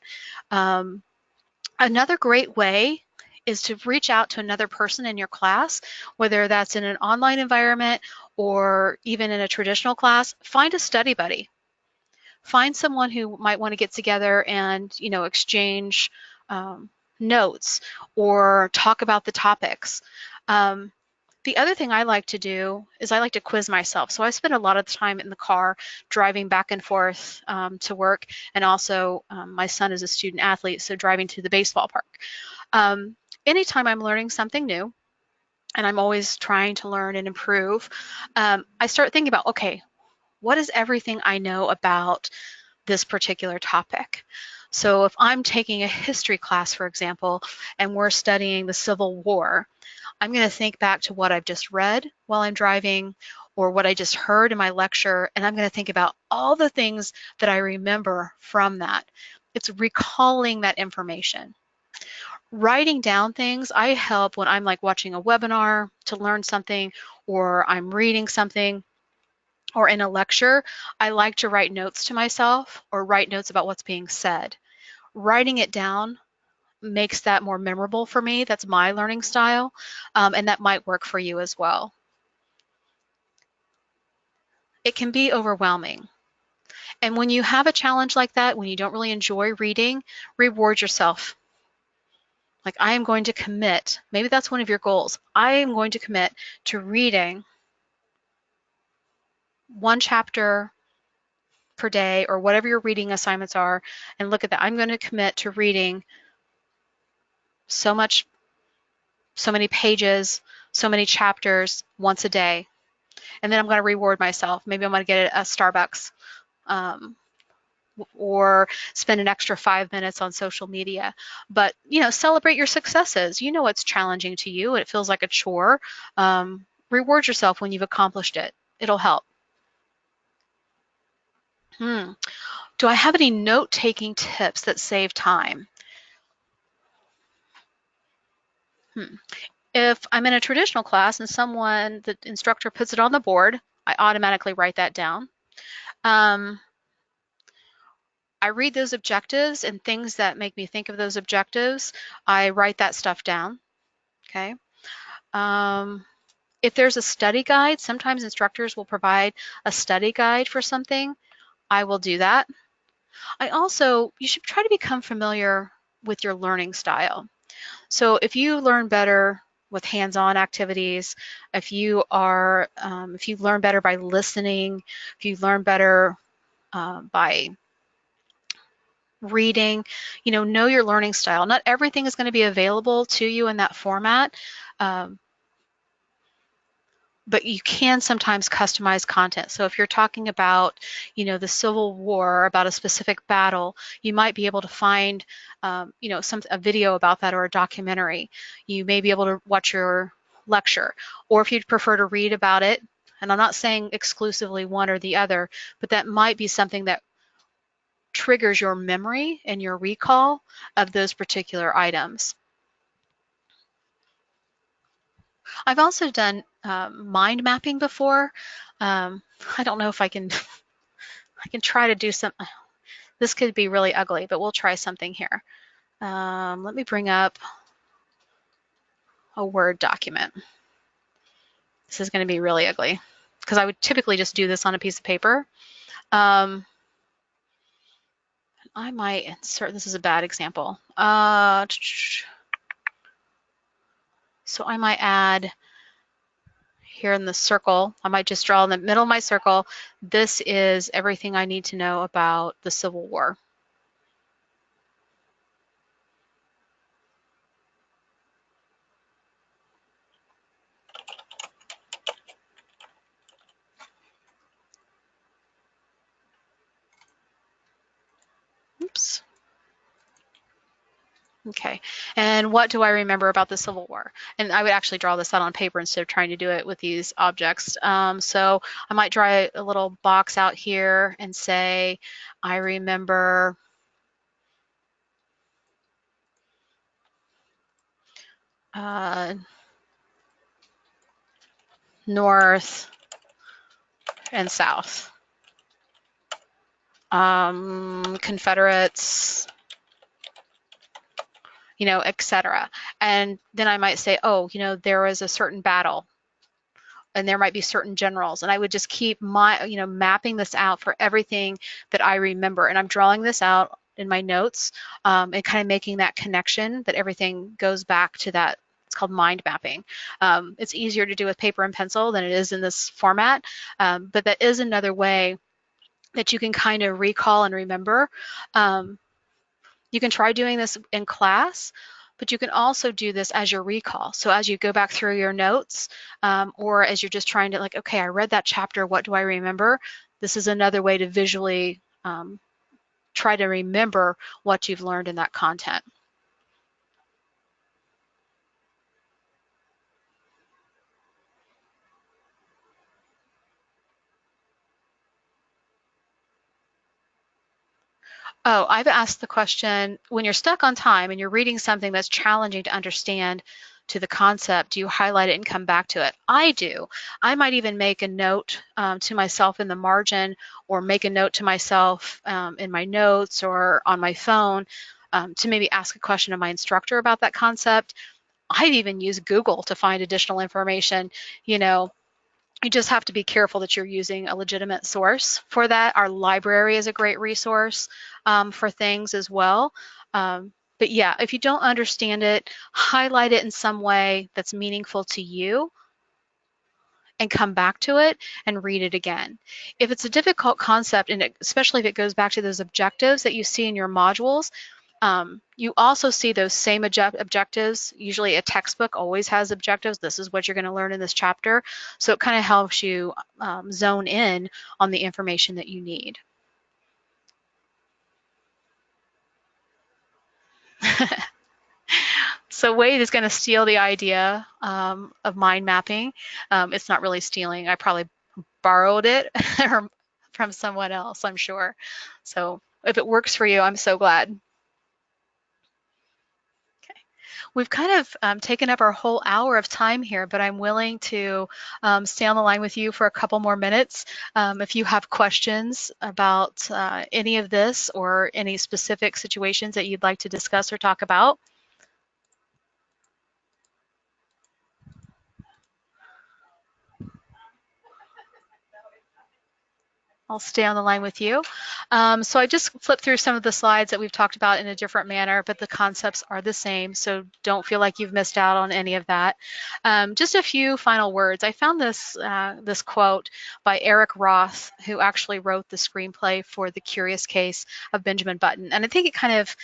Speaker 1: Another great way is to reach out to another person in your class, whether that's in an online environment or even in a traditional class. Find a study buddy. Find someone who might want to get together and exchange um, notes or talk about the topics. Um, the other thing I like to do is I like to quiz myself. So I spend a lot of time in the car driving back and forth to work, and also my son is a student athlete, so driving to the baseball park. Um, Anytime I'm learning something new, and I'm always trying to learn and improve, I start thinking about, okay, what is everything I know about this particular topic? So if I'm taking a history class, for example, and we're studying the Civil War, I'm going to think back to what I've just read while I'm driving or what I just heard in my lecture, and I'm going to think about all the things that I remember from that. It's recalling that information. Writing down things, I help when I'm like watching a webinar to learn something, or I'm reading something, or in a lecture. I like to write notes to myself or write notes about what's being said. Writing it down makes that more memorable for me. That's my learning style, and that might work for you as well. It can be overwhelming. And when you have a challenge like that, when you don't really enjoy reading, reward yourself. Like, I am going to commit, maybe that's one of your goals. I am going to commit to reading 1 chapter per day or whatever your reading assignments are, and look at that. I'm going to commit to reading so much, so many pages, so many chapters once a day. And then I'm going to reward myself. Maybe I'm going to get a Starbucks um, or spend an extra 5 minutes on social media. But, celebrate your successes. You know it's challenging to you and it feels like a chore. Reward yourself when you've accomplished it. It'll help. Do I have any note-taking tips that save time? If I'm in a traditional class and the instructor puts it on the board, I automatically write that down. I read those objectives and things that make me think of those objectives. I write that stuff down, okay? If there's a study guide, sometimes instructors will provide a study guide for something. I will do that. You should try to become familiar with your learning style. So if you learn better with hands-on activities, if you learn better by listening, if you learn better by reading, know your learning style. Not everything is going to be available to you in that format, um, but you can sometimes customize content. So if you're talking about, the Civil War, about a specific battle, you might be able to find, a video about that or a documentary. You may be able to watch your lecture. Or if you'd prefer to read about it, and I'm not saying exclusively one or the other, but that might be something that triggers your memory and your recall of those particular items. I've also done mind mapping before. I don't know if I can try to do some. This could be really ugly, but we'll try something here. Let me bring up a Word document. This is going to be really ugly because I would typically just do this on a piece of paper. I might insert, this is a bad example. So I might add here in the circle, I might just draw in the middle of my circle, this is everything I need to know about the Civil War. Oops. Okay, and what do I remember about the Civil War? And I would actually draw this out on paper instead of trying to do it with these objects. So I might draw a little box out here and say, I remember North and South, Confederates, etc. And then I might say, oh, there was a certain battle and there might be certain generals, and I would just keep mapping this out for everything that I remember, and I'm drawing this out in my notes and kind of making that connection that everything goes back to that. It's called mind mapping. It's easier to do with paper and pencil than it is in this format, but that is another way that you can kind of recall and remember. You can try doing this in class, but you can also do this as your recall. So as you go back through your notes, or as you're just trying to okay, I read that chapter, what do I remember? This is another way to visually try to remember what you've learned in that content. Oh, I've asked the question, when you're stuck on time and you're reading something that's challenging to understand to the concept, do you highlight it and come back to it? I do. I might even make a note to myself in the margin, or make a note to myself in my notes or on my phone to maybe ask a question of my instructor about that concept. I've even used Google to find additional information. You just have to be careful that you're using a legitimate source for that. Our library is a great resource for things as well. But yeah, if you don't understand it, highlight it in some way that's meaningful to you and come back to it and read it again. If it's a difficult concept, and especially if it goes back to those objectives that you see in your modules, you also see those same objectives. Usually a textbook always has objectives. This is what you're going to learn in this chapter. So it kind of helps you zone in on the information that you need. So Wade is going to steal the idea of mind mapping. It's not really stealing. I probably borrowed it from someone else, I'm sure. So if it works for you, I'm so glad. We've kind of taken up our whole hour of time here, but I'm willing to stay on the line with you for a couple more minutes. If you have questions about any of this or any specific situations that you'd like to discuss or talk about. I'll stay on the line with you. So I just flipped through some of the slides that we've talked about in a different manner, but the concepts are the same, so don't feel like you've missed out on any of that. Just a few final words. I found this quote by Eric Roth, who actually wrote the screenplay for The Curious Case of Benjamin Button, and I think it kind of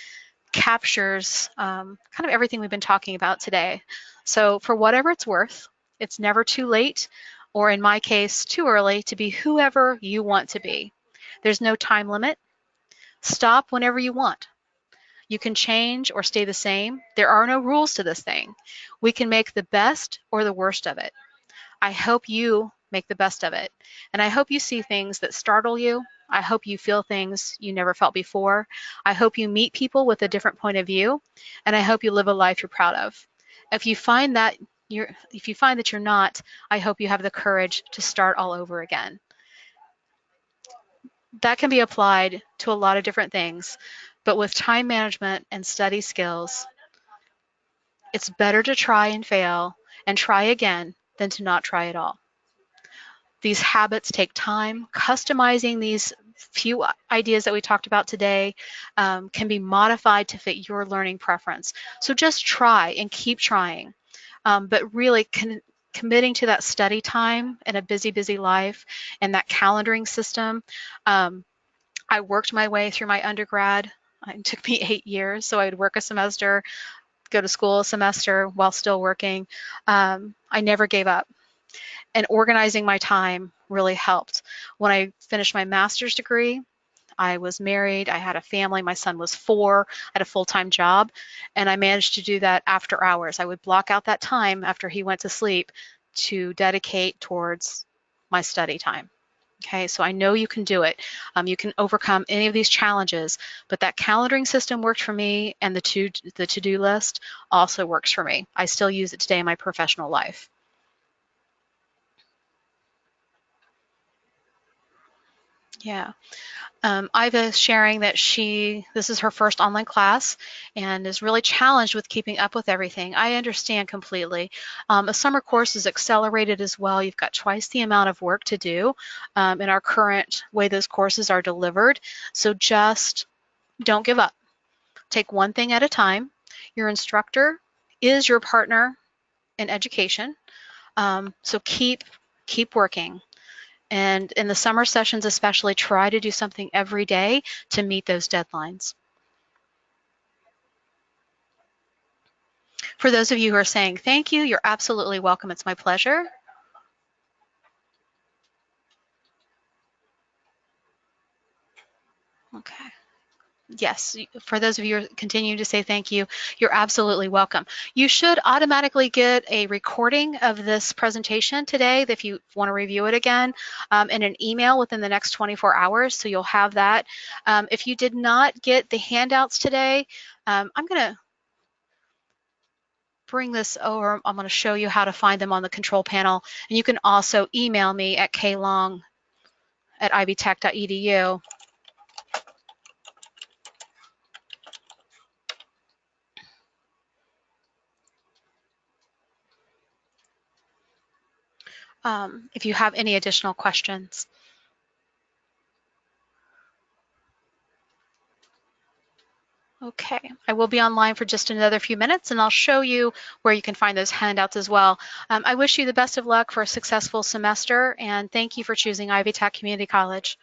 Speaker 1: captures kind of everything we've been talking about today. So for whatever it's worth, it's never too late, or in my case, too early, to be whoever you want to be. There's no time limit. Stop whenever you want. You can change or stay the same. There are no rules to this thing. We can make the best or the worst of it. I hope you make the best of it. And I hope you see things that startle you. I hope you feel things you never felt before. I hope you meet people with a different point of view. And I hope you live a life you're proud of. If you find that you're not, I hope you have the courage to start all over again. That can be applied to a lot of different things, but with time management and study skills, it's better to try and fail and try again than to not try at all. These habits take time. Customizing these few ideas that we talked about today can be modified to fit your learning preference. So just try and keep trying, but really committing to that study time in a busy, busy life and that calendaring system. I worked my way through my undergrad. It took me 8 years, so I would work a semester, go to school a semester while still working. I never gave up. And organizing my time really helped. When I finished my master's degree, I was married, I had a family, my son was 4, I had a full-time job, and I managed to do that after hours. I would block out that time after he went to sleep to dedicate towards my study time. Okay, so I know you can do it. You can overcome any of these challenges, but that calendaring system worked for me, and the to-do list also works for me. I still use it today in my professional life. Yeah. Iva is sharing that this is her first online class and is really challenged with keeping up with everything. I understand completely. A summer course is accelerated as well. You've got twice the amount of work to do in our current way those courses are delivered. So just don't give up. Take one thing at a time. Your instructor is your partner in education. So keep working. And in the summer sessions especially, try to do something every day to meet those deadlines. For those of you who are saying thank you, you're absolutely welcome. It's my pleasure. Okay. Yes, for those of you who continue to say thank you, you're absolutely welcome. You should automatically get a recording of this presentation today if you want to review it again in an email within the next 24 hours, so you'll have that. If you did not get the handouts today, I'm going to bring this over. I'm going to show you how to find them on the control panel, and you can also email me at klong@ivytech.edu. If you have any additional questions. Okay, I will be online for just another few minutes and I'll show you where you can find those handouts as well. I wish you the best of luck for a successful semester and thank you for choosing Ivy Tech Community College.